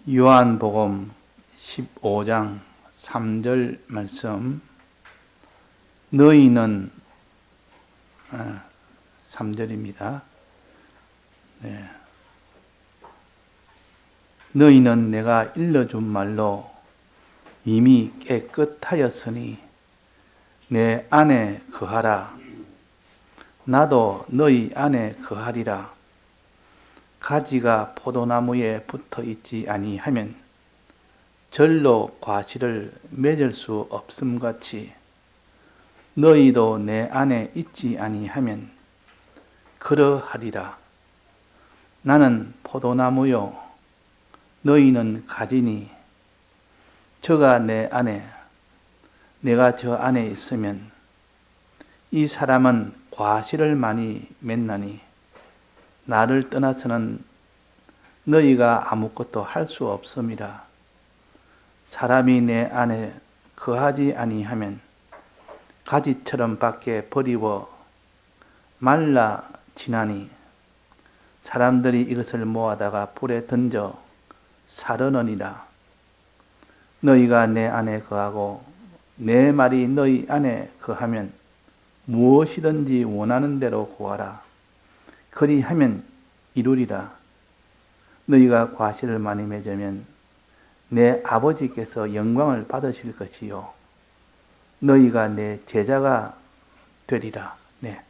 요한복음 15장 3절 말씀. 너희는 3절입니다. 네. 너희는 내가 일러준 말로 이미 깨끗하였으니 내 안에 거하라. 나도 너희 안에 거하리라. 가지가 포도나무에 붙어 있지 아니하면 절로 과실을 맺을 수 없음같이 너희도 내 안에 있지 아니하면 그러하리라. 나는 포도나무요 너희는 가지니 저가 내 안에 내가 저 안에 있으면 이 사람은 과실을 많이 맺나니 나를 떠나서는 너희가 아무것도 할 수 없음이라. 사람이 내 안에 거하지 아니하면 가지처럼 밖에 버리워 말라 지나니 사람들이 이것을 모아다가 불에 던져 사르느니라. 너희가 내 안에 거하고 내 말이 너희 안에 거하면 무엇이든지 원하는 대로 구하라. 그리하면 이루리라. 너희가 과실을 많이 맺으면 내 아버지께서 영광을 받으실 것이요 너희가 내 제자가 되리라. 네.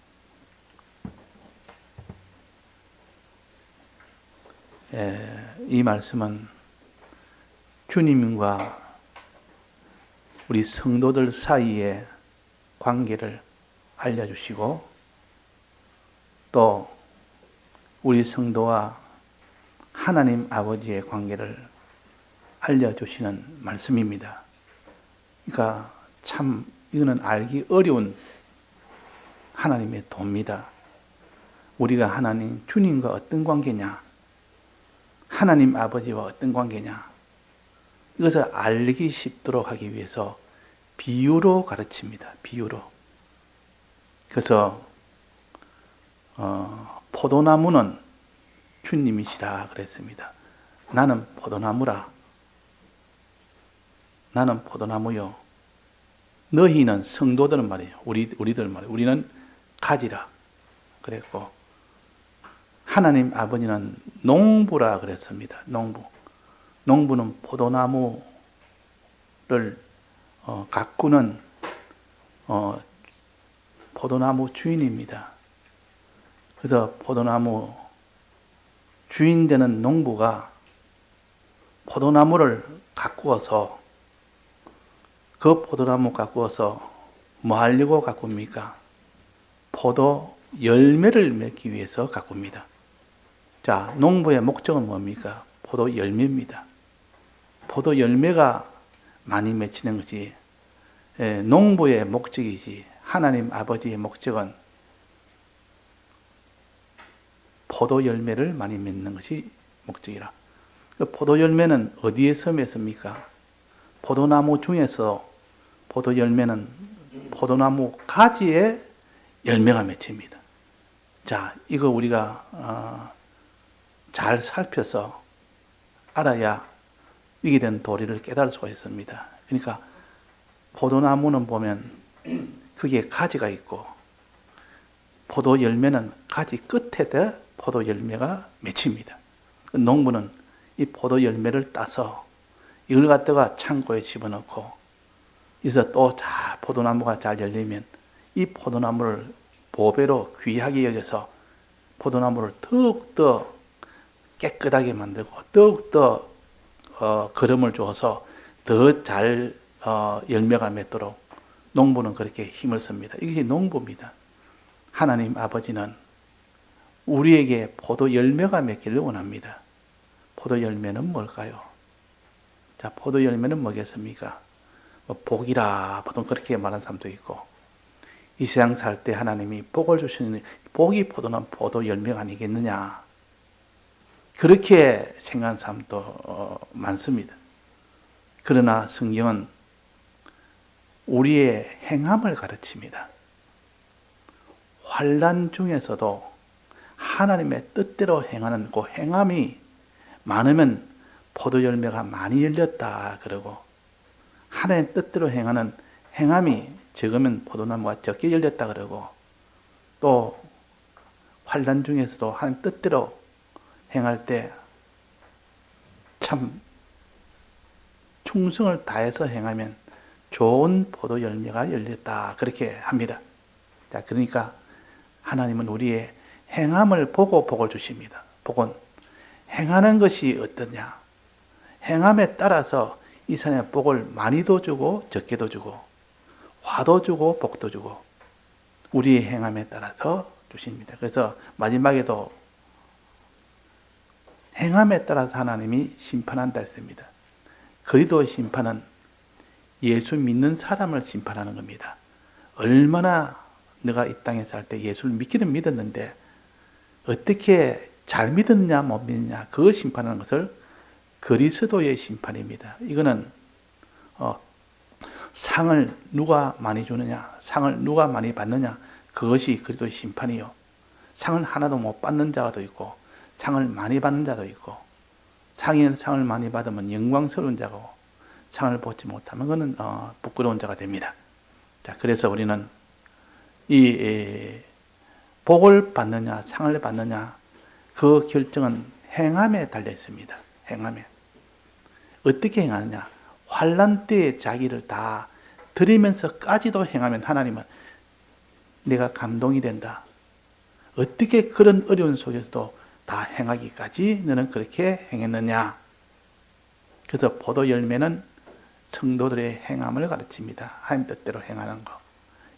이 말씀은 주님과 우리 성도들 사이의 관계를 알려주시고 또 우리 성도와 하나님 아버지의 관계를 알려주시는 말씀입니다. 그러니까 참 이거는 알기 어려운 하나님의 도입니다. 우리가 하나님 주님과 어떤 관계냐, 하나님 아버지와 어떤 관계냐, 이것을 알기 쉽도록 하기 위해서 비유로 가르칩니다. 비유로. 그래서 포도나무는 주님이시라 그랬습니다. 나는 포도나무라. 나는 포도나무요. 너희는 성도들은 말이에요. 우리들 말이에요. 우리는 가지라 그랬고 하나님 아버지는 농부라 그랬습니다. 농부. 농부는 포도나무를 가꾸는 포도나무 주인입니다. 그래서 포도나무 주인 되는 농부가 포도나무를 가꾸어서 그 포도나무 가꾸어서 뭐 하려고 가꿉니까? 포도 열매를 맺기 위해서 가꿉니다. 자, 농부의 목적은 뭡니까? 포도 열매입니다. 포도 열매가 많이 맺히는 것이 농부의 목적이지 하나님 아버지의 목적은 포도 열매를 많이 맺는 것이 목적이라. 포도 열매는 어디에서 맺습니까? 포도나무 중에서 포도 열매는 포도나무 가지에 열매가 맺힙니다. 자, 이거 우리가 잘 살펴서 알아야 이게 된 도리를 깨달을 수가 있습니다. 그러니까 포도나무는 보면 그게 가지가 있고 포도 열매는 가지 끝에다 포도 열매가 맺힙니다. 농부는 이 포도 열매를 따서 이걸 갖다가 창고에 집어넣고 여기서 또 포도나무가 잘 열리면 이 포도나무를 보배로 귀하게 여겨서 포도나무를 더욱더 깨끗하게 만들고 더욱더 거름을 줘서 더 잘 열매가 맺도록 농부는 그렇게 힘을 씁니다. 이게 농부입니다. 하나님 아버지는 우리에게 포도 열매가 맺기를 원합니다. 포도 열매는 뭘까요? 자, 포도 열매는 뭐겠습니까? 복이라 보통 그렇게 말하는 사람도 있고 이 세상 살 때 하나님이 복을 주시는 복이 포도 열매가 아니겠느냐 그렇게 생각하는 사람도 많습니다. 그러나 성경은 우리의 행함을 가르칩니다. 환난 중에서도 하나님의 뜻대로 행하는 그 행함이 많으면 포도 열매가 많이 열렸다 그러고, 하나님의 뜻대로 행하는 행함이 적으면 포도나무가 적게 열렸다 그러고, 또 환난 중에서도 하나님 뜻대로 행할 때 참 충성을 다해서 행하면 좋은 포도 열매가 열렸다 그렇게 합니다. 자, 그러니까 하나님은 우리의 행함을 보고 복을 주십니다. 복은 행하는 것이 어떠냐, 행함에 따라서 이 사람의 복을 많이도 주고 적게도 주고 화도 주고 복도 주고 우리의 행함에 따라서 주십니다. 그래서 마지막에도 행함에 따라서 하나님이 심판한다 했습니다. 그리스도의 심판은 예수 믿는 사람을 심판하는 겁니다. 얼마나 내가 이 땅에 살 때 예수를 믿기는 믿었는데 어떻게 잘 믿었느냐 못 믿느냐 그걸 심판하는 것을 그리스도의 심판입니다. 이거는 상을 누가 많이 주느냐, 상을 누가 많이 받느냐, 그것이 그리스도의 심판이요. 상을 하나도 못 받는 자도 있고 상을 많이 받는 자도 있고, 상을 많이 받으면 영광스러운 자고 상을 받지 못하면 그는 부끄러운 자가 됩니다. 자, 그래서 우리는 이 복을 받느냐 상을 받느냐 그 결정은 행함에 달려 있습니다. 행함에. 어떻게 행하느냐, 환난 때에 자기를 다 드리면서까지도 행하면 하나님은 내가 감동이 된다. 어떻게 그런 어려운 속에서도 다 행하기까지 너는 그렇게 행했느냐. 그래서 포도 열매는 성도들의 행함을 가르칩니다. 하나님 뜻대로 행하는 거.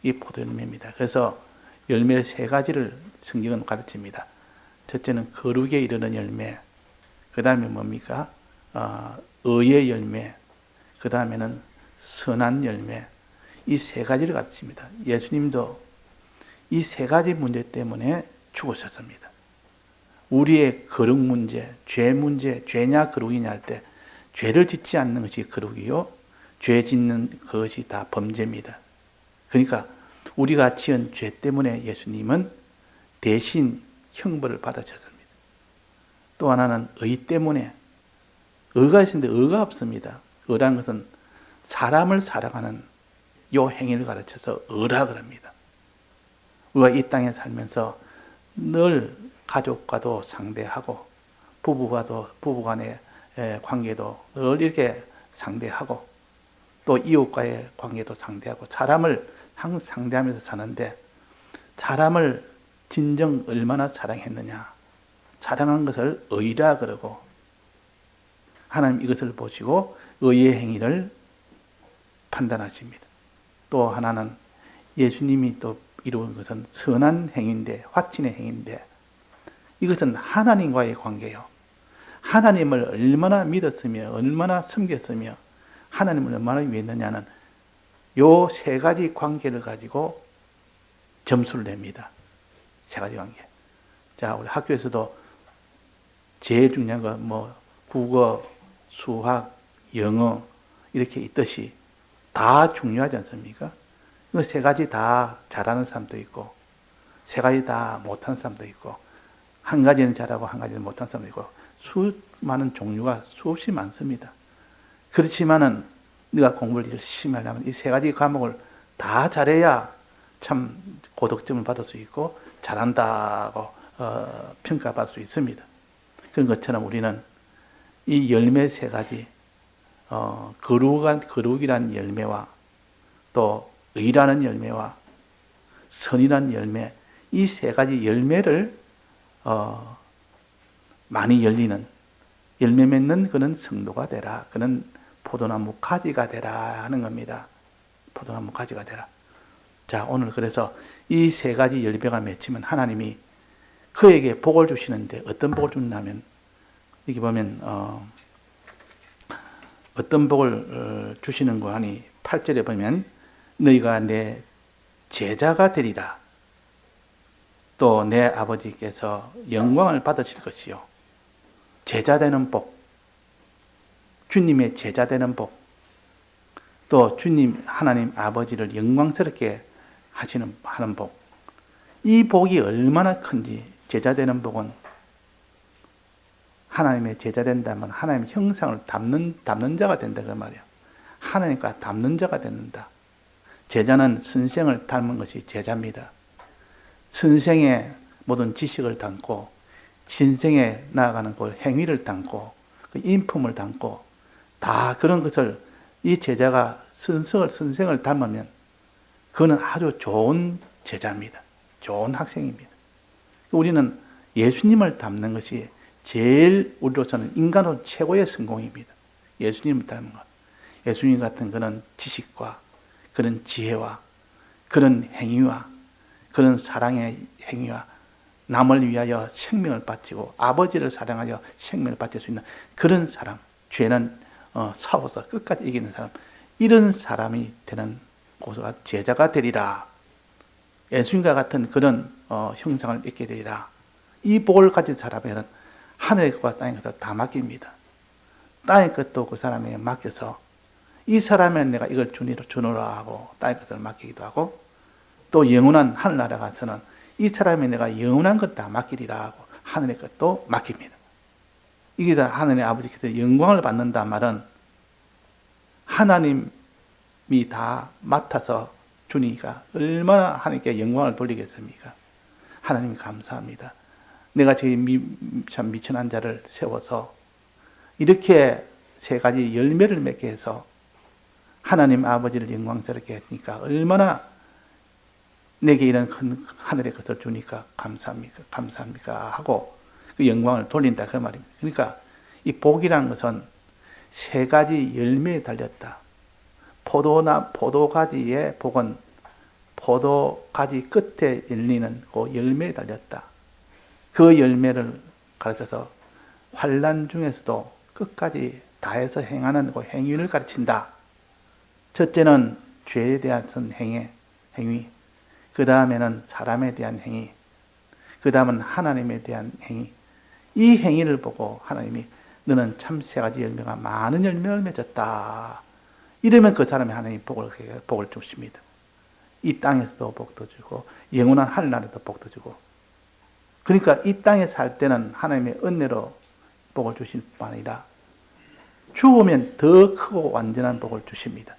이 포도 열매입니다. 그래서 열매 3가지를 성경은 가르칩니다. 첫째는 거룩에 이르는 열매, 그 다음에 뭡니까? 의의 열매, 그 다음에는 선한 열매. 이 3가지를 가르칩니다. 예수님도 이 3가지 문제 때문에 죽으셨습니다. 우리의 거룩 문제, 죄 문제, 죄냐 거룩이냐 할 때 죄를 짓지 않는 것이 거룩이요, 죄 짓는 것이 다 범죄입니다. 그러니까 우리가 지은 죄 때문에 예수님은 대신 형벌을 받으셨습니다. 또 하나는 의 때문에, 의가 있는데 의가 없습니다. 의라는 것은 사람을 살아가는 요 행위를 가르쳐서 의라 그럽니다. 우리가 이 땅에 살면서 늘 가족과도 상대하고 부부간의 관계도 늘 이렇게 상대하고 또 이웃과의 관계도 상대하고 사람을 항상 상대하면서 사는데, 사람을 진정 얼마나 사랑했느냐, 사랑한 것을 의라 그러고, 하나님 이것을 보시고 의의 행위를 판단하십니다. 또 하나는 예수님이 또 이루은 것은 선한 행위인데, 화친의 행위인데, 이것은 하나님과의 관계요. 하나님을 얼마나 믿었으며 얼마나 섬겼으며 하나님을 얼마나 위했느냐는 요 3가지 관계를 가지고 점수를 냅니다. 3가지 관계. 자, 우리 학교에서도 제일 중요한 거 국어, 수학, 영어 이렇게 있듯이 다 중요하지 않습니까? 그 3가지 다 잘하는 사람도 있고 3가지 다 못하는 사람도 있고, 한 가지는 잘하고 한 가지는 못하는 사람도 있고, 수많은 종류가 수없이 많습니다. 그렇지만은 네가 공부를 열심히 하려면 이 3가지 과목을 다 잘해야 참 고득점을 받을 수 있고 잘한다고 평가받을 수 있습니다. 그런 것처럼 우리는 이 열매 3가지, 거룩이란 열매와 또 의라는 열매와 선이라는 열매, 이 3가지 열매를 많이 열리는, 열매 맺는 그는 성도가 되라. 그는 포도나무 가지가 되라 하는 겁니다. 포도나무 가지가 되라. 자, 오늘 그래서 이 3가지 열매가 맺히면 하나님이 그에게 복을 주시는데, 어떤 복을 주냐면 여기 보면 어떤 복을 주시는 거 하니 8절에 보면 너희가 내 제자가 되리라. 또 내 아버지께서 영광을 받으실 것이요. 제자 되는 복, 주님의 제자 되는 복, 또 주님 하나님 아버지를 영광스럽게 하는 복. 이 복이 얼마나 큰지, 제자 되는 복은 하나님의 제자 된다면 하나님의 형상을 담는 자가 된다 그 말이야. 하나님과 담는 자가 된다. 제자는 선생을 닮은 것이 제자입니다. 선생의 모든 지식을 담고 신생에 나아가는 그 행위를 담고 그 인품을 담고 다 그런 것을 이 제자가 선생을 닮으면 그거는 아주 좋은 제자입니다. 좋은 학생입니다. 우리는 예수님을 닮는 것이 제일 우리로서는 인간으로 최고의 성공입니다. 예수님을 닮은 것. 예수님 같은 그런 지식과 그런 지혜와 그런 행위와 그런 사랑의 행위와 남을 위하여 생명을 바치고 아버지를 사랑하여 생명을 바칠 수 있는 그런 사람, 죄는 싸워서 끝까지 이기는 사람, 이런 사람이 되는 고소가 제자가 되리라. 예수님과 같은 그런 형상을 입게 되리라. 이 복을 가진 사람에게는 하늘의 것과 땅의 것을 다 맡깁니다. 땅의 것도 그 사람에게 맡겨서 이 사람은 내가 이걸 주노라 하고 땅의 것을 맡기기도 하고 또 영원한 하늘나라 가서는 이 사람이 내가 영원한 것 다 맡기리라 하고 하늘의 것도 맡깁니다. 이게 다 하나님의 아버지께서 영광을 받는다 말은 하나님이 다 맡아서 주니까 얼마나 하나님께 영광을 돌리겠습니까? 하나님 감사합니다. 내가 참 미천한 자를 세워서 이렇게 세 가지 열매를 맺게 해서 하나님 아버지를 영광스럽게 했으니까 얼마나 내게 이런 큰 하늘의 것을 주니까 감사합니까 하고 그 영광을 돌린다 그 말입니다. 그러니까 이 복이라는 것은 세 가지 열매에 달렸다. 포도가지의 복은 포도가지 끝에 열리는 그 열매에 달렸다. 그 열매를 가르쳐서 환난 중에서도 끝까지 다해서 행하는 그 행위를 가르친다. 첫째는 죄에 대한 행위, 그 다음에는 사람에 대한 행위, 그 다음은 하나님에 대한 행위. 이 행위를 보고 하나님이 너는 참 세 가지 열매가 많은 열매를 맺었다. 이러면 그 사람이 하나님 복을 주십니다. 이 땅에서도 복도 주고 영원한 하늘나라에도 복도 주고. 그러니까 이 땅에 살 때는 하나님의 은혜로 복을 주실 뿐 아니라 죽으면 더 크고 완전한 복을 주십니다.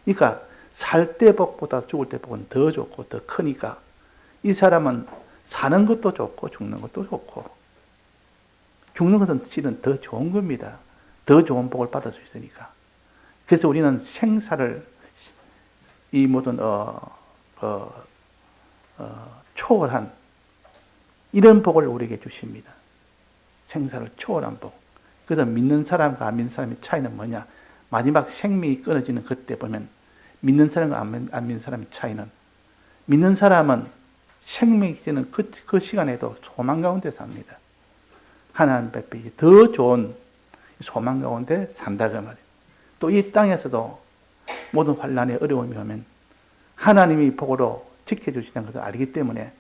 그러니까 살 때 복보다 죽을 때 복은 더 좋고 더 크니까 이 사람은 사는 것도 좋고 죽는 것도 좋고 죽는 것은 실은 더 좋은 겁니다. 더 좋은 복을 받을 수 있으니까. 그래서 우리는 생사를 이 모든 초월한 이런 복을 우리에게 주십니다. 생사를 초월한 복. 그래서 믿는 사람과 안 믿는 사람의 차이는 뭐냐? 마지막 생명이 끊어지는 그때 보면 믿는 사람과 안 믿는 사람의 차이는 믿는 사람은 생명이 되는 그 시간에도 소망 가운데 삽니다. 하나님 앞에 더 좋은 소망 가운데 산다 그 말이에요. 또 이 땅에서도 모든 환난에 어려움이 오면 하나님이 복으로 지켜주시는 것을 알기 때문에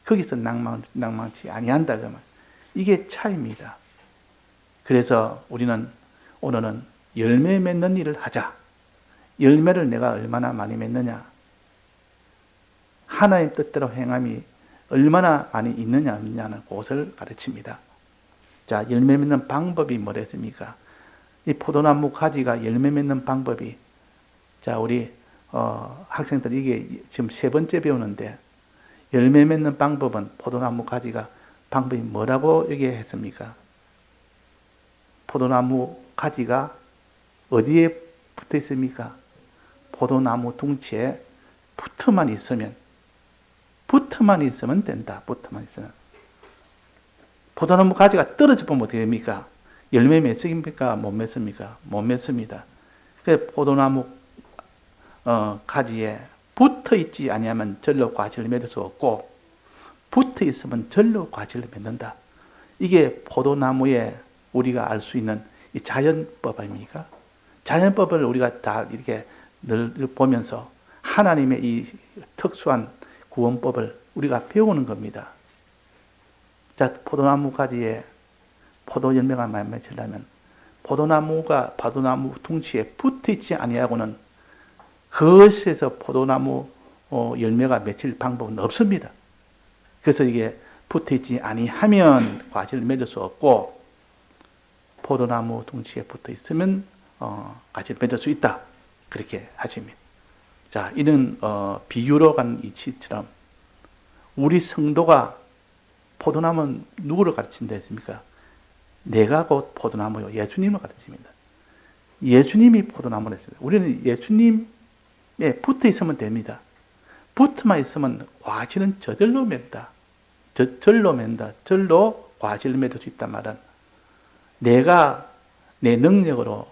거기서 낭망치 아니한다 그 말. 이게 차이입니다. 그래서 우리는 오늘은 열매 맺는 일을 하자. 열매를 내가 얼마나 많이 맺느냐. 하나님 뜻대로 행함이 얼마나 많이 있느냐 없느냐는 그것을 가르칩니다. 자, 열매 맺는 방법이 뭐랬습니까? 이 포도나무 가지가 열매 맺는 방법이, 자, 우리 학생들 이게 지금 세 번째 배우는데 열매 맺는 방법은 포도나무 가지가 방법이 뭐라고 얘기했습니까? 포도나무 가지가 어디에 붙어 있습니까? 포도나무 둥치에 붙어만 있으면 된다. 붙어만 있으면. 포도나무 가지가 떨어져 보면 어떻게 됩니까? 열매 맺습니까? 못 맺습니까? 못 맺습니다. 그래서 포도나무 가지에 붙어 있지 아니하면 절로 과실을 맺을 수 없고 붙어 있으면 절로 과실을 맺는다. 이게 포도나무에 우리가 알 수 있는 이 자연법 아닙니까? 자연법을 우리가 다 이렇게 늘 보면서 하나님의 이 특수한 구원법을 우리가 배우는 겁니다. 자, 포도나무 가지에 포도 열매가 많이 맺으려면 포도나무 둥치에 붙어 있지 아니하고는 그것에서 포도나무 열매가 맺힐 방법은 없습니다. 그래서 이게 붙어 있지 아니하면 과실을 맺을 수 없고 포도나무 둥치에 붙어 있으면 같이 맺을 수 있다. 그렇게 하십니다. 자, 이런 비유로 간 이치처럼 우리 성도가 포도나무는 누구를 가르친다 했습니까? 내가 곧 포도나무요. 예수님을 가르칩니다. 예수님이 포도나무를 했습니다. 우리는 예수님에 붙어 있으면 됩니다. 붙어만 있으면 과실은 저절로 맺다. 절로 맺다. 절로 과실을 맺을 수 있단 말은 내가 내 능력으로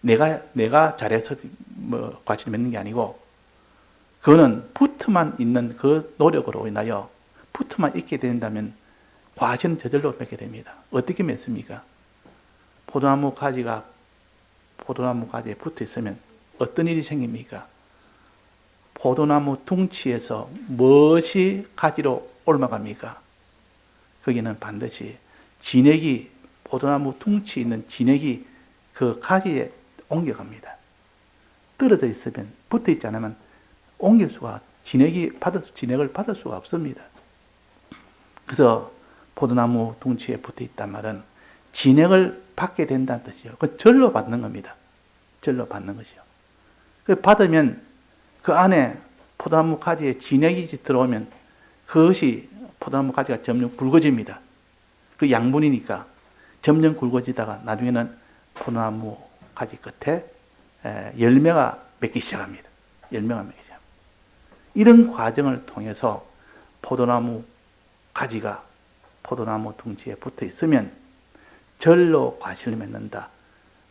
내가 잘해서 과실을 맺는 게 아니고 그거는 붙어만 있는 그 노력으로 인하여 붙어만 있게 된다면 과실은 저절로 맺게 됩니다. 어떻게 맺습니까? 포도나무 가지에 붙어 있으면 어떤 일이 생깁니까? 포도나무 둥치에서 무엇이 가지로 올라갑니까? 거기는 반드시 진액이 포도나무 둥치에 있는 진액이 그 가지에 옮겨갑니다. 떨어져 있으면 붙어 있지 않으면 옮길 수가 진액을 받을 수가 없습니다. 그래서 포도나무 둥치에 붙어 있단 말은 진액을 받게 된다는 뜻이요. 그 절로 받는 겁니다. 절로 받는 것이요. 그 받으면 그 안에 포도나무 가지에 진액이 들어오면 그것이 포도나무 가지가 점점 굵어집니다. 그 양분이니까 점점 굵어지다가 나중에는 포도나무 가지 끝에 열매가 맺기 시작합니다. 열매가 맺기 시작합니다. 이런 과정을 통해서 포도나무 가지가 포도나무 둥치에 붙어 있으면 절로 과실을 맺는다.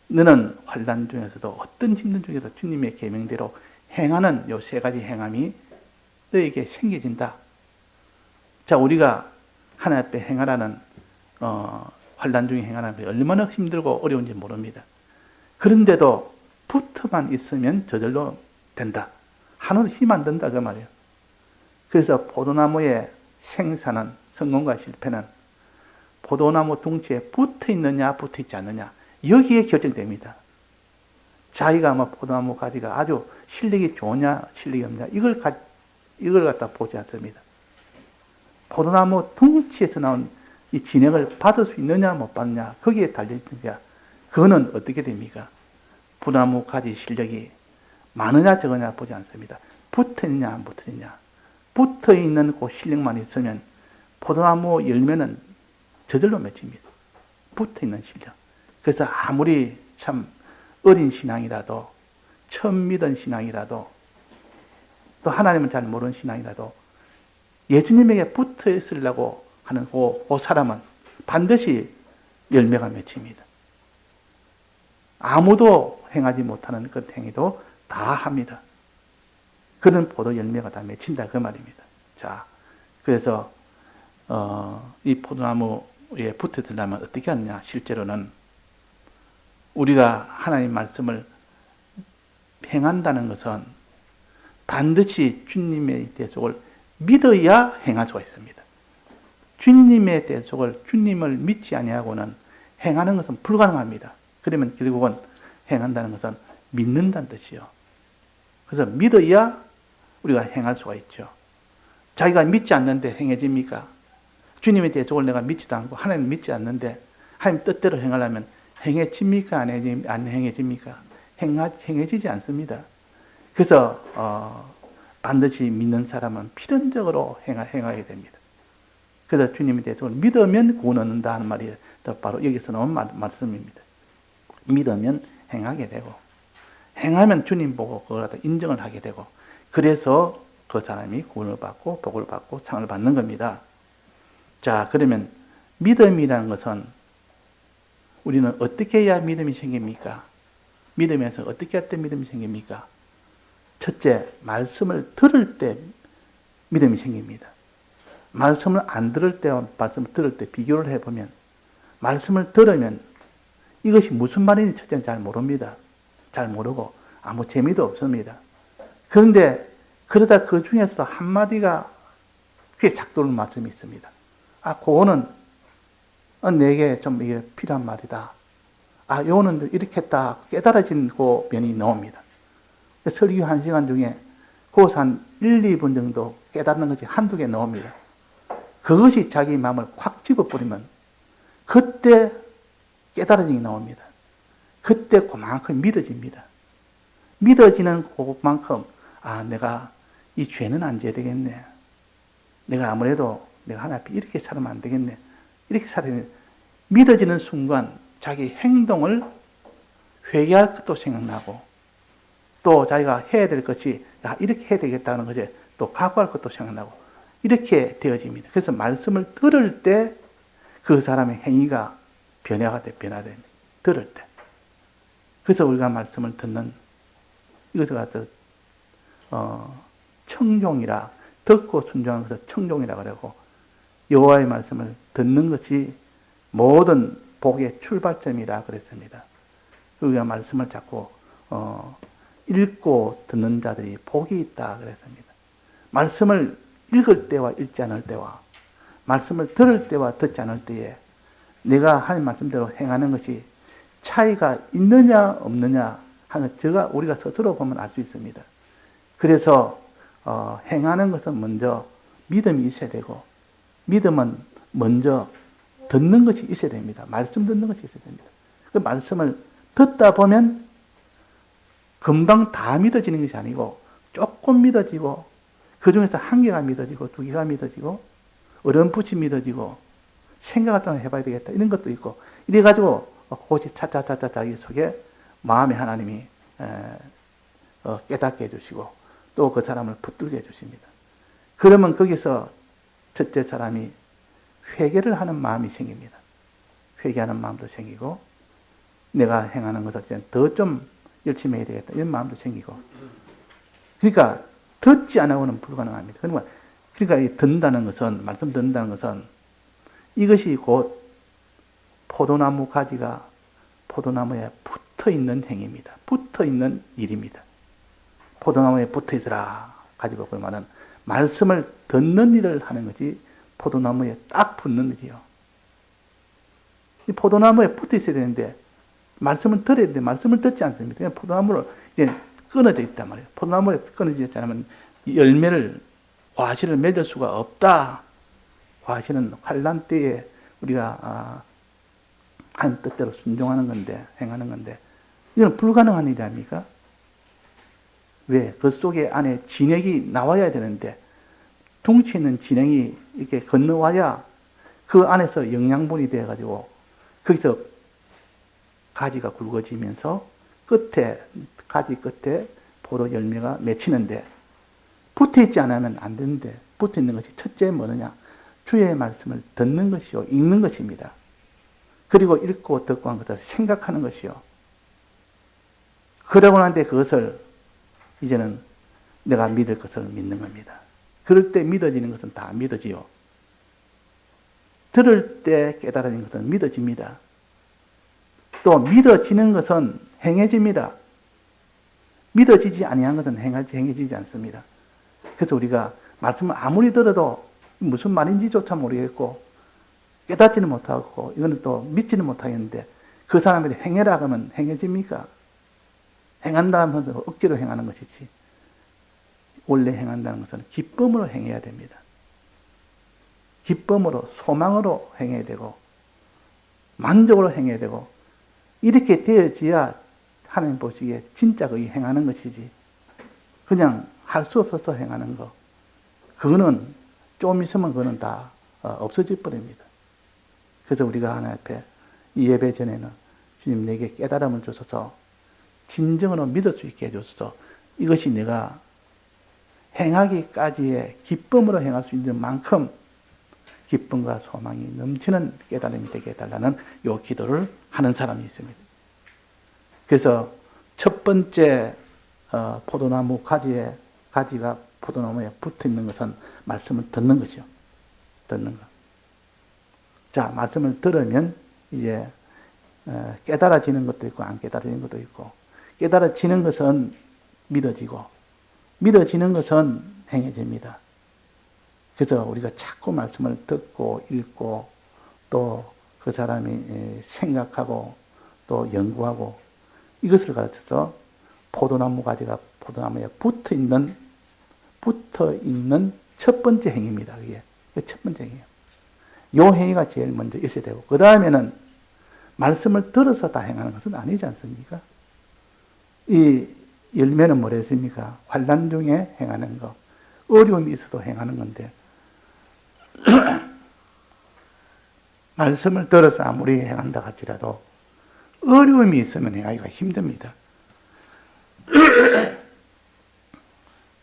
너는 환난 중에서도 어떤 힘든 중에서 주님의 계명대로 행하는 요 세 가지 행함이 너에게 생겨진다. 자, 우리가 하나님 앞에 행하라는 환난 중에 행하라는 게 얼마나 힘들고 어려운지 모릅니다. 그런데도 붙어만 있으면 저절로 된다. 하나도 힘 안 든다 그 말이에요. 그래서 포도나무의 생사는 성공과 실패는 포도나무 둥치에 붙어 있느냐 붙어 있지 않느냐 여기에 결정됩니다. 자기가 포도나무 가지가 아주 실력이 좋으냐 실력이 없냐 이걸 갖다 보지 않습니다. 포도나무 둥치에서 나온 이 진액을 받을 수 있느냐 못 받느냐 거기에 달려있느냐 그거는 어떻게 됩니까? 포도나무 가지 실력이 많으냐 적으냐 보지 않습니다. 붙어 있느냐 안 붙어 있느냐 붙어 있는 그 실력만 있으면 포도나무 열매는 저절로 맺힙니다. 붙어 있는 실력. 그래서 아무리 참 어린 신앙이라도 처음 믿은 신앙이라도 또 하나님을 잘 모르는 신앙이라도 예수님에게 붙어 있으려고 하는 그 사람은 반드시 열매가 맺힙니다. 아무도 행하지 못하는 그 행위도 다 합니다. 그런 포도 열매가 다 맺힌다 그 말입니다. 자, 그래서 이 포도나무에 붙어 들려면 어떻게 하느냐? 실제로는 우리가 하나님 말씀을 행한다는 것은 반드시 주님의 대속을 믿어야 행할 수가 있습니다. 주님의 대속을 주님을 믿지 아니하고는 행하는 것은 불가능합니다. 그러면 결국은 행한다는 것은 믿는다는 뜻이요. 그래서 믿어야 우리가 행할 수가 있죠. 자기가 믿지 않는데 행해집니까? 주님의 대속을 내가 믿지도 않고 하나님 믿지 않는데 하나님 뜻대로 행하려면 행해집니까? 안 행해집니까? 행해지지 않습니다. 그래서 반드시 믿는 사람은 필연적으로 행하게 됩니다. 그래서 주님의 대속을 믿으면 구원 얻는다 하는 말이 바로 여기서 나온 말씀입니다. 믿으면 행하게 되고 행하면 주님 보고 그걸 갖다 인정을 하게 되고 그래서 그 사람이 구원을 받고 복을 받고 상을 받는 겁니다. 자, 그러면 믿음이라는 것은 우리는 어떻게 해야 믿음이 생깁니까? 믿음에서 어떻게 할 때 믿음이 생깁니까? 첫째, 말씀을 들을 때 믿음이 생깁니다. 말씀을 안 들을 때와 말씀을 들을 때 비교를 해보면 말씀을 들으면 이것이 무슨 말인지 첫째는 잘 모릅니다. 잘 모르고 아무 재미도 없습니다. 그런데 그러다 그 중에서도 한마디가 귀에 착 들어오는 말씀이 있습니다. 아, 그거는 내게 좀 이게 필요한 말이다. 아, 요거는 이렇게 딱 깨달아진 그 면이 나옵니다. 설교 1시간 중에 거기서 한 1, 2분 정도 깨닫는 것이 한두 개 나옵니다. 그것이 자기 마음을 콱 집어버리면 그때 깨달아짐이 나옵니다. 그때 그만큼 믿어집니다. 믿어지는 그만큼 내가 이 죄는 안 져야 되겠네. 내가 아무래도 내가 하나님 앞에 이렇게 살면 안 되겠네. 이렇게 살아야 되겠네. 믿어지는 순간 자기 행동을 회개할 것도 생각나고 또 자기가 해야 될 것이 이렇게 해야 되겠다는 것이 또 각오할 것도 생각나고 이렇게 되어집니다. 그래서 말씀을 들을 때 그 사람의 행위가 변화됩니다. 들을 때. 그래서 우리가 말씀을 듣는 이것을 청종이라 듣고 순종하는 것을 청종이라 그러고 여호와의 말씀을 듣는 것이 모든 복의 출발점이라 그랬습니다. 우리가 말씀을 자꾸 읽고 듣는 자들이 복이 있다 그랬습니다. 말씀을 읽을 때와 읽지 않을 때와 말씀을 들을 때와 듣지 않을 때에 내가 하나님 말씀대로 행하는 것이 차이가 있느냐 없느냐 하는 우리가 스스로 보면 알 수 있습니다. 그래서 행하는 것은 먼저 믿음이 있어야 되고 믿음은 먼저 듣는 것이 있어야 됩니다. 말씀 듣는 것이 있어야 됩니다. 그 말씀을 듣다 보면 금방 다 믿어지는 것이 아니고 조금 믿어지고 그 중에서 한 개가 믿어지고 두 개가 믿어지고 어렴풋이 믿어지고 생각을 좀 해봐야 되겠다 이런 것도 있고 이래가지고 그것이 차차차차 자기 속에 마음에 하나님이 깨닫게 해주시고 또 그 사람을 붙들게 해주십니다. 그러면 거기서 첫째 사람이 회개를 하는 마음이 생깁니다. 회개하는 마음도 생기고 내가 행하는 것을 더 좀 열심히 해야 되겠다 이런 마음도 생기고 그러니까 듣지 않고는 불가능합니다. 그러니까 이 듣는다는 것은 말씀 듣는다는 것은 이것이 곧 포도나무 가지가 포도나무에 붙어 있는 행위입니다. 붙어 있는 일입니다. 포도나무에 붙어 있으라 가지고 그러면은 말씀을 듣는 일을 하는 것이 포도나무에 딱 붙는 일이요. 이 포도나무에 붙어 있어야 되는데 말씀을 들어야 되는데 말씀을 듣지 않습니다. 그냥 포도나무로 이제 끊어져 있단 말이에요. 포도나무에 끊어져 있지 않으면 열매를 과실을 맺을 수가 없다. 과실은 환난 때에 우리가 하나님 뜻대로 순종하는 건데 행하는 건데 이건 불가능한 일이 아닙니까? 왜? 그 속에 안에 진액이 나와야 되는데 둥치 있는 진액이 이렇게 건너와야 그 안에서 영양분이 되어가지고 거기서 가지가 굵어지면서 가지 끝에 포도 열매가 맺히는데 붙어 있지 않으면 안 되는데 붙어 있는 것이 첫째 뭐느냐? 주의 말씀을 듣는 것이요, 읽는 것입니다. 그리고 읽고 듣고 한 것을 생각하는 것이요. 그러고 난 뒤에 그것을 이제는 내가 믿을 것을 믿는 겁니다. 그럴 때 믿어지는 것은 다 믿어지요. 들을 때 깨달아지는 것은 믿어집니다. 또 믿어지는 것은 행해집니다. 믿어지지 아니한 것은 행해지지 않습니다. 그래서 우리가 말씀을 아무리 들어도 무슨 말인지조차 모르겠고 깨닫지는 못하고 이거는 또 믿지는 못하겠는데 그 사람한테 행해라 하면 행해집니까? 행한다 하면서 억지로 행하는 것이지 원래 행한다는 것은 기쁨으로 행해야 됩니다. 기쁨으로 소망으로 행해야 되고 만족으로 행해야 되고 이렇게 되어져야 하나님 보시기에 진짜 거기 행하는 것이지 그냥 할 수 없어서 행하는 거 그거는 좀 있으면 그거는 다 없어질 뻔합니다. 그래서 우리가 하나님 앞에 이 예배 전에는 주님 내게 깨달음을 주셔서 진정으로 믿을 수 있게 해주셔서 이것이 내가 행하기까지의 기쁨으로 행할 수 있는 만큼 기쁨과 소망이 넘치는 깨달음이 되게 해달라는 이 기도를 하는 사람이 있습니다. 그래서 첫 번째 포도나무 가지가 포도나무에 붙어 있는 것은 말씀을 듣는 것이요. 듣는 것. 자, 말씀을 들으면 이제 깨달아지는 것도 있고 안 깨달아지는 것도 있고 깨달아지는 것은 믿어지고 믿어지는 것은 행해집니다. 그래서 우리가 자꾸 말씀을 듣고 읽고 또 그 사람이 생각하고 또 연구하고 이것을 가르쳐서 포도나무 가지가 포도나무에 붙어 있는 첫 번째 행위입니다. 그게 첫 번째 행위예요. 요 행위가 제일 먼저 있어야 되고 그 다음에는 말씀을 들어서 다 행하는 것은 아니지 않습니까? 이 열매는 뭐랬습니까? 환난 중에 행하는 거, 어려움이 있어도 행하는 건데 말씀을 들어서 아무리 행한다 할지라도 어려움이 있으면 행하기가 힘듭니다.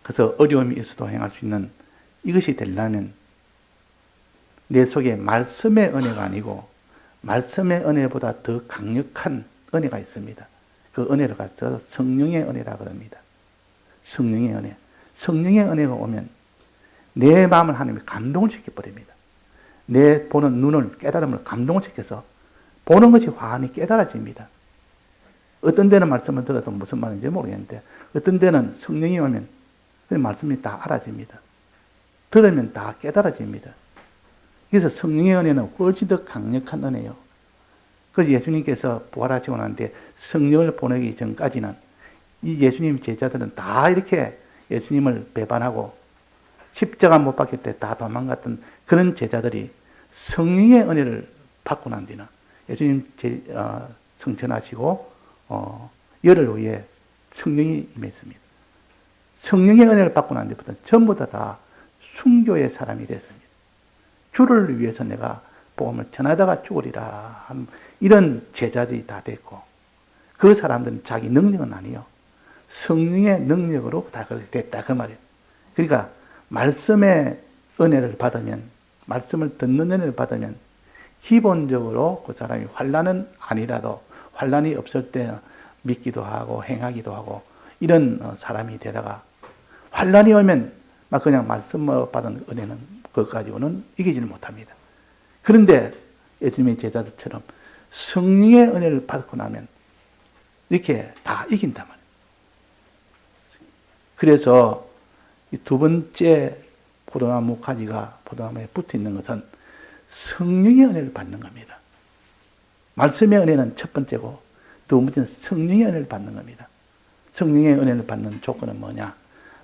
그래서 어려움이 있어도 행할 수 있는 이것이 되려면 내 속에 말씀의 은혜가 아니고 말씀의 은혜보다 더 강력한 은혜가 있습니다. 그 은혜를 갖춰서 성령의 은혜라고 합니다. 성령의 은혜. 성령의 은혜가 오면 내 마음을 하나님이 감동을 시켜버립니다. 내 보는 눈을, 깨달음을 감동을 시켜서 보는 것이 환히 깨달아집니다. 어떤 데는 말씀을 들어도 무슨 말인지 모르겠는데 어떤 데는 성령이 오면 그 말씀이 다 알아집니다. 들으면 다 깨달아집니다. 그래서 성령의 은혜는 훨씬 더 강력한 은혜예요. 그래서 예수님께서 부활하시고 난데 성령을 보내기 전까지는 이 예수님 제자들은 다 이렇게 예수님을 배반하고 십자가 못 박힐 때 다 도망갔던 그런 제자들이 성령의 은혜를 받고 난 뒤는 예수님 성천하시고 열흘 후에 성령이 임했습니다. 성령의 은혜를 받고 난 뒤부터 전부 다 순교의 사람이 됐습니다. 주를 위해서 내가 복음을 전하다가 죽으리라 이런 제자들이 다 됐고 그 사람들은 자기 능력은 아니요 성령의 능력으로 다 그렇게 됐다 그 말이에요. 그러니까 말씀의 은혜를 받으면 말씀을 듣는 은혜를 받으면 기본적으로 그 사람이 환난은 아니라도 환난이 없을 때 믿기도 하고 행하기도 하고 이런 사람이 되다가 환난이 오면 막 그냥 말씀을 받은 은혜는 그것 가지고는 이기지를 못합니다. 그런데 예수님의 제자들처럼 성령의 은혜를 받고 나면 이렇게 다 이긴단 말이에요. 그래서 이 두 번째 포도나무 가지가 포도나무에 붙어 있는 것은 성령의 은혜를 받는 겁니다. 말씀의 은혜는 첫 번째고 두 번째는 성령의 은혜를 받는 겁니다. 성령의 은혜를 받는 조건은 뭐냐?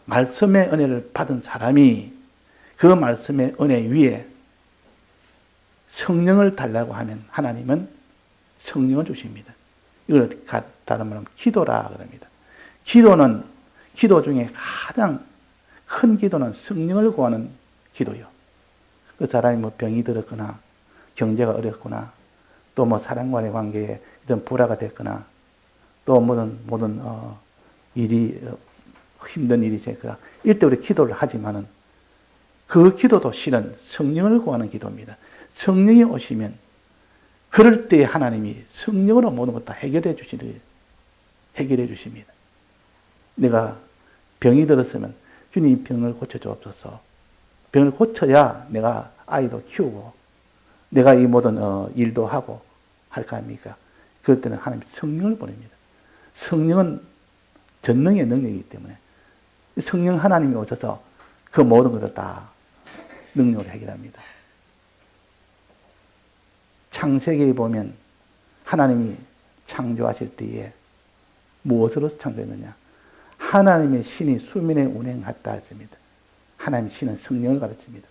말씀의 은혜를 받은 사람이 그 말씀의 은혜 위에 성령을 달라고 하면 하나님은 성령을 주십니다. 이걸 다른 말로 기도라 그럽니다. 기도 중에 가장 큰 기도는 성령을 구하는 기도요. 그 사람이 뭐 병이 들었거나 경제가 어렵거나 또 뭐 사람과의 관계에 어떤 불화가 됐거나 또 모든 일이 힘든 일이 있거나 이때 우리 기도를 하지만은 그 기도도 실은 성령을 구하는 기도입니다. 성령이 오시면 그럴 때 하나님이 성령으로 모든 것 다 해결해 주십니다. 내가 병이 들었으면 주님 이 병을 고쳐주옵소서. 병을 고쳐야 내가 아이도 키우고 내가 이 모든 일도 하고 할 거 아닙니까? 그럴 때는 하나님 성령을 보냅니다. 성령은 전능의 능력이기 때문에 성령 하나님이 오셔서 그 모든 것을 다 능력으로 해결합니다. 창세기에 보면 하나님이 창조하실 때에 무엇으로 창조했느냐? 하나님의 신이 수면에 운행했다 했습니다. 하나님의 신은 성령을 가르칩니다.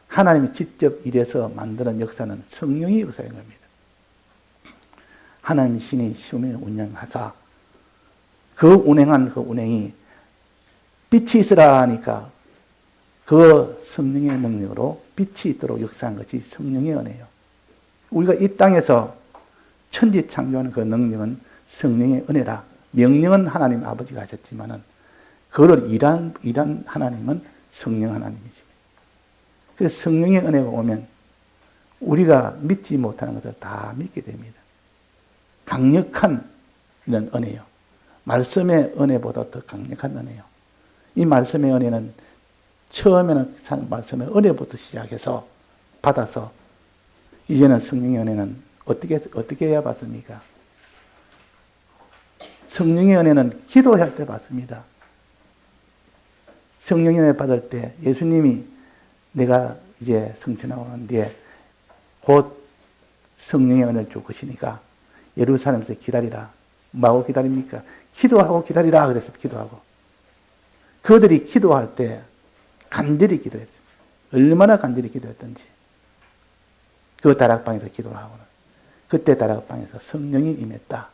하나님이 직접 일해서 만드는 역사는 성령이 역사인 겁니다. 하나님의 신이 수면에 운행하사 그 운행한 그 운행이 빛이 있으라 하니까 그 성령의 능력으로 빛이 있도록 역사한 것이 성령의 은혜예요. 우리가 이 땅에서 천지 창조하는 그 능력은 성령의 은혜라. 명령은 하나님 아버지가 하셨지만은 그걸 일한 하나님은 성령 하나님이십니다. 그래서 성령의 은혜가 오면 우리가 믿지 못하는 것을 다 믿게 됩니다. 강력한 이런 은혜요. 말씀의 은혜보다 더 강력한 은혜요. 이 말씀의 은혜는 처음에는 말씀의 은혜부터 시작해서 받아서 이제는 성령의 은혜는 어떻게 해야 받습니까? 성령의 은혜는 기도할 때 받습니다. 성령의 은혜 받을 때 예수님이 내가 이제 성천하고 난 뒤에 곧 성령의 은혜를 줄 것이니까 예루살렘에서 기다리라. 뭐하고 기다립니까? 기도하고 기다리라 그래서 기도하고. 그들이 기도할 때 간절히 그때 다락방에서 성령이 임했다.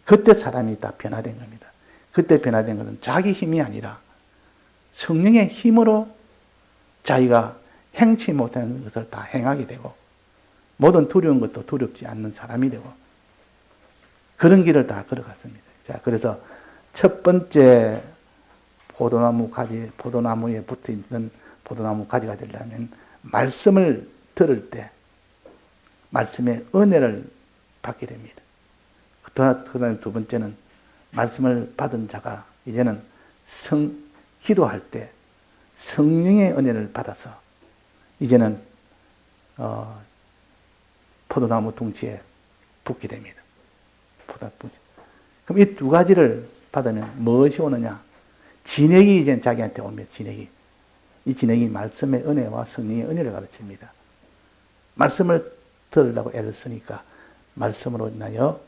그때 사람이 다 변화된 겁니다. 그때 변화된 것은 자기 힘이 아니라 성령의 힘으로 자기가 행치 못하는 것을 다 행하게 되고 모든 두려운 것도 두렵지 않는 사람이 되고 그런 길을 다 걸어갔습니다. 자, 그래서 첫 번째 포도나무에 붙어 있는 포도나무 가지가 되려면 말씀을 들을 때 말씀의 은혜를 받게 됩니다. 그다음에 두 번째는 말씀을 받은 자가 이제는 기도할 때 성령의 은혜를 받아서 이제는 포도나무 둥지에 붙게 됩니다. 그럼 이 두 가지를 받으면 무엇이 오느냐? 진액이 이제 자기한테 옵니다. 진액이. 이 진액이 말씀의 은혜와 성령의 은혜를 가르칩니다. 말씀을 들으려고 애를 쓰니까 말씀으로 인하여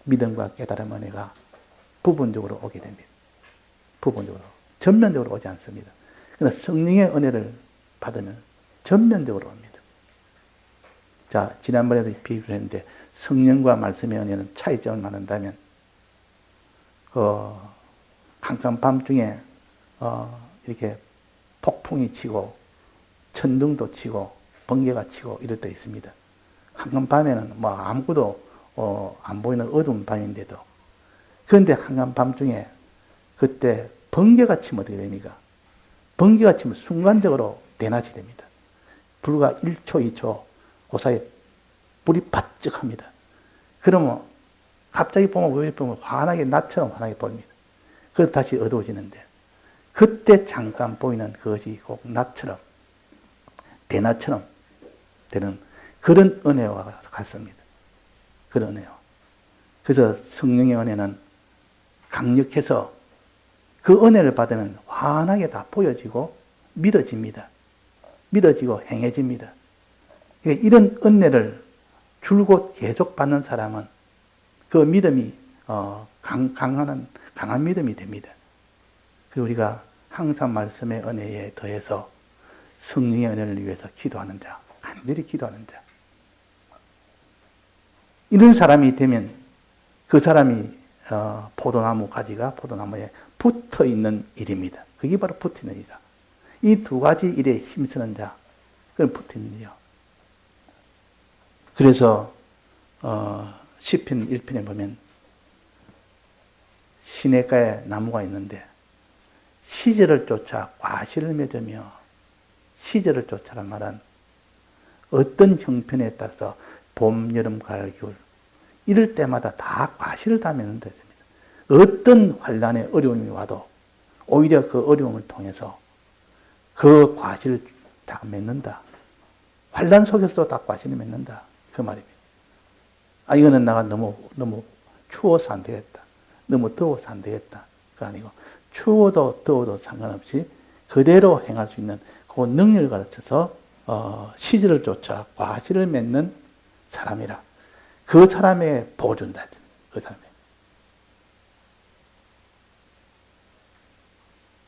믿음과 깨달음 은혜가 부분적으로 오게 됩니다. 부분적으로. 전면적으로 오지 않습니다. 그러나 성령의 은혜를 받으면 전면적으로 옵니다. 자, 지난번에도 비유를 했는데 성령과 말씀의 은혜는 차이점을 말한다면 캄캄 밤중에 이렇게 폭풍이 치고 천둥도 치고 번개가 치고 이럴 때 있습니다. 캄캄 밤에는 뭐 아무것도 안 보이는 어두운 밤인데도 그런데 한강 밤중에 그때 번개가 치면 어떻게 됩니까? 번개가 치면 순간적으로 대낮이 됩니다. 불과 1초, 2초 그 사이에 불이 바짝 합니다. 그러면 갑자기 보면 환하게 낮처럼 환하게 보입니다. 그래서 다시 어두워지는데 그때 잠깐 보이는 그것이 꼭 낮처럼 대낮처럼 되는 그런 은혜와 같습니다. 그런 은혜요. 그래서 성령의 은혜는 강력해서 그 은혜를 받으면 환하게 다 보여지고 믿어집니다. 믿어지고 행해집니다. 그러니까 이런 은혜를 줄곧 계속 받는 사람은 그 믿음이 강한 믿음이 됩니다. 그리고 우리가 항상 말씀의 은혜에 더해서 성령의 은혜를 위해서 기도하는 자, 간절히 기도하는 자. 이런 사람이 되면 그 사람이 포도나무 가지가 포도나무에 붙어 있는 일입니다. 그게 바로 붙어 있는 일이다. 이 두 가지 일에 힘쓰는 자, 그건 붙어 있는 일이요. 그래서 시편 1편에 보면 시냇가에 나무가 있는데 시절을 쫓아 과실을 맺으며 시절을 쫓아란 말은 어떤 형편에 따라서 봄, 여름, 가을, 겨울 이럴 때마다 다 과실을 다 맺는 데입니다. 어떤 환난의 어려움이 와도 오히려 그 어려움을 통해서 그 과실을 다 맺는다. 환난 속에서도 다 과실을 맺는다. 그 말입니다. 이거는 내가 너무 추워서 안 되겠다. 너무 더워서 안 되겠다. 그거 아니고 추워도 더워도 상관없이 그대로 행할 수 있는 그 능력을 가르쳐서 시절을 쫓아 과실을 맺는 사람이라. 그 사람의 보존다. 그 사람의.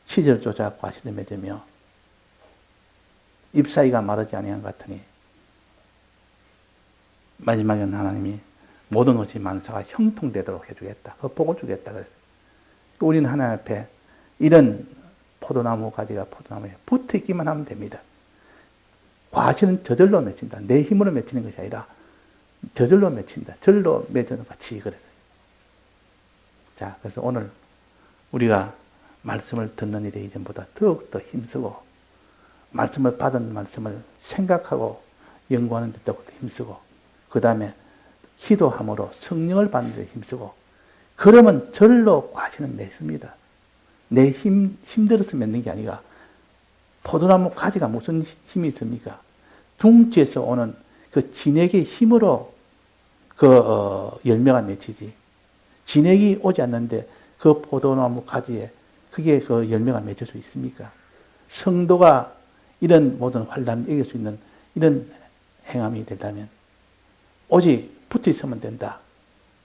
시절을 쫓아 과실을 맺으며 잎사귀가 마르지 아니한 것 같으니 마지막에는 하나님이 모든 것이 만사가 형통되도록 해주겠다. 그 복을 주겠다. 그랬어요. 우리는 하나님 앞에 이런 포도나무 가지가 포도나무에 붙어 있기만 하면 됩니다. 과실은 저절로 맺힌다. 내 힘으로 맺히는 것이 아니라 저절로 맺힌다. 절로 맺어는 같이 그래요. 자, 그래서 오늘 우리가 말씀을 듣는 일에 이전보다 더욱더 힘쓰고 말씀을 받은 말씀을 생각하고 연구하는 데 더욱더 힘쓰고 그 다음에 기도함으로 성령을 받는 데 힘쓰고 그러면 절로 과실은 맺습니다. 내 힘들어서 맺는 게 아니라 포도나무 가지가 무슨 힘이 있습니까? 둥지에서 오는 그 진액의 힘으로 그 열매가 맺히지. 진액이 오지 않는데 그 포도나무 가지에 그게 그 열매가 맺을 수 있습니까? 성도가 이런 모든 환난을 이길 수 있는 이런 행함이 된다면 오직 붙어 있으면 된다.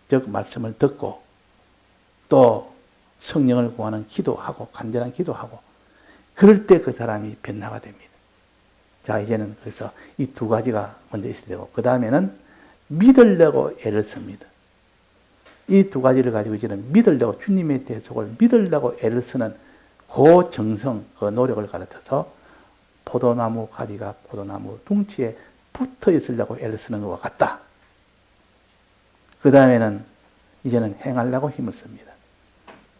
즉 말씀을 듣고 또 성령을 구하는 기도하고 간절한 기도하고 그럴 때 그 사람이 변화가 됩니다. 자, 이제는 그래서 이 두 가지가 먼저 있어야 되고 그 다음에는 믿으려고 애를 씁니다. 이 두 가지를 가지고 이제는 믿으려고, 주님의 대속을 믿으려고 애를 쓰는 그 정성, 그 노력을 가르쳐서 포도나무 가지가 포도나무 둥치에 붙어 있으려고 애를 쓰는 것과 같다. 그 다음에는 이제는 행하려고 힘을 씁니다.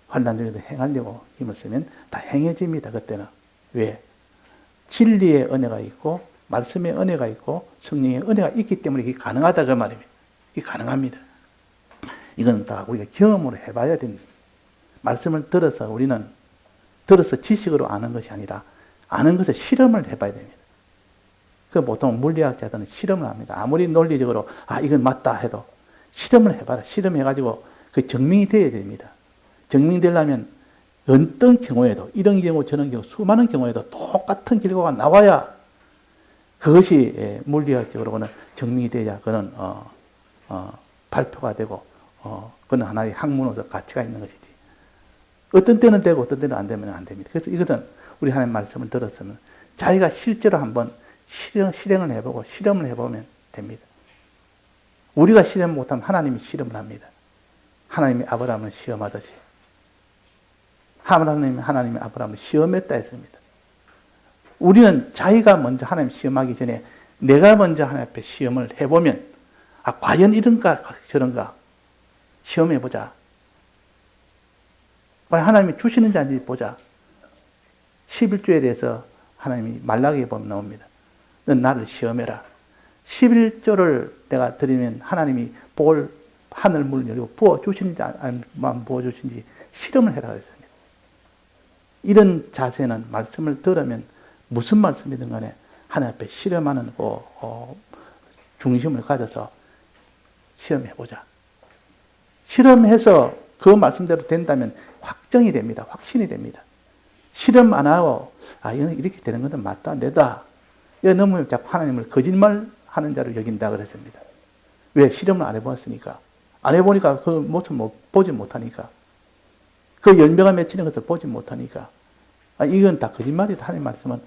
환난 중에도 행하려고 힘을 쓰면 다 행해집니다. 그때는. 왜? 진리의 은혜가 있고 말씀의 은혜가 있고 성령의 은혜가 있기 때문에 이게 가능하다 그 말입니다. 이게 가능합니다. 이건 다 우리가 경험으로 해봐야 됩니다. 말씀을 들어서 우리는 들어서 지식으로 아는 것이 아니라 아는 것을 실험을 해봐야 됩니다. 그 보통 물리학자들은 실험을 합니다. 아무리 논리적으로 이건 맞다 해도 실험을 해봐라. 실험해가지고 그 증명이 돼야 됩니다. 증명되려면 어떤 경우에도 이런 경우 저런 경우 수많은 경우에도 똑같은 결과가 나와야 그것이 물리학적으로는 증명이 돼야 그는 발표가 되고 그는 하나의 학문으로서 가치가 있는 것이지. 어떤 때는 되고 어떤 때는 안 되면 안 됩니다. 그래서 이것은 우리 하나님 말씀을 들었으면 자기가 실제로 한번 실행을 해보고 실험을 해보면 됩니다. 우리가 실험 못하면 하나님이 실험을 합니다. 하나님이 아브라함을 시험하듯이. 하나님이 아브라함을 시험했다 했습니다. 우리는 자기가 먼저 하나님 시험하기 전에 내가 먼저 하나님 앞에 시험을 해보면 과연 이런가 저런가 시험해보자. 과연 하나님이 주시는지 아닌지 보자. 11조에 대해서 하나님이 말라기에 보면 나옵니다. 넌 나를 시험해라. 11조를 내가 드리면 하나님이 복을 하늘 문을 열고 부어주시는지 안 부어주시는지 실험을 해라 그랬습니다. 이런 자세는 말씀을 들으면 무슨 말씀이든 간에 하나님 앞에 실험하는 중심을 가져서 실험해보자. 실험해서 그 말씀대로 된다면 확정이 됩니다. 확신이 됩니다. 실험 안 하고 이건 이렇게 되는 것은 맞다 안 되다. 이거 너무 자꾸 하나님을 거짓말하는 자로 여긴다 그랬습니다. 왜? 실험을 안 해보았으니까. 안 해보니까 그 모습 보지 못하니까. 그 열매가 맺히는 것을 보지 못하니까. 이건 다 거짓말이다. 하나님 말씀은.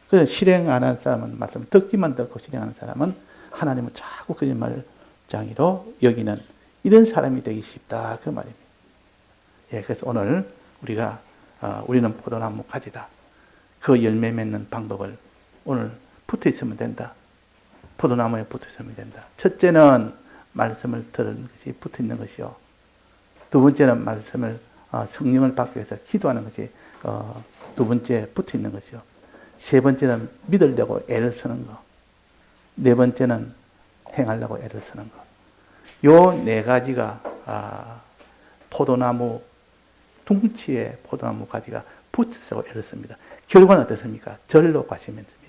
그래서 실행 안 하는 사람은 말씀 듣기만 듣고 실행하는 사람은 하나님을 자꾸 거짓말장이로 여기는 이런 사람이 되기 쉽다. 그 말입니다. 그래서 오늘 우리는 포도나무 가지다. 그 열매 맺는 방법을 오늘 붙어 있으면 된다. 포도나무에 붙어 있으면 된다. 첫째는 말씀을 들은 것이 붙어 있는 것이요. 두 번째는 말씀을 성령을 받기 위해서 기도하는 것이 두 번째 붙어 있는 것이요. 세 번째는 믿으려고 애를 쓰는 것. 네 번째는 행하려고 애를 쓰는 것. 요 네 가지가 포도나무 둥치에 포도나무 가지가 붙어서 애를 씁니다. 결과는 어떻습니까? 절로 가시면 됩니다.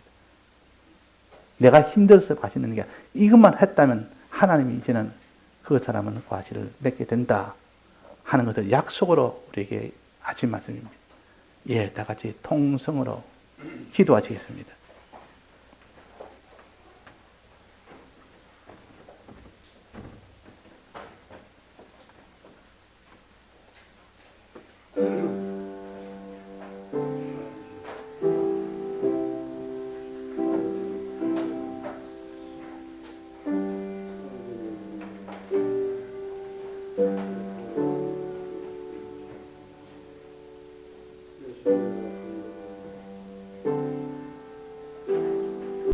내가 힘들어서 가시는 게 이것만 했다면 하나님이 이제는 그 사람은 과실을 맺게 된다 하는 것을 약속으로 우리에게 하신 말씀입니다. 다 같이 통성으로 기도하시겠습니다.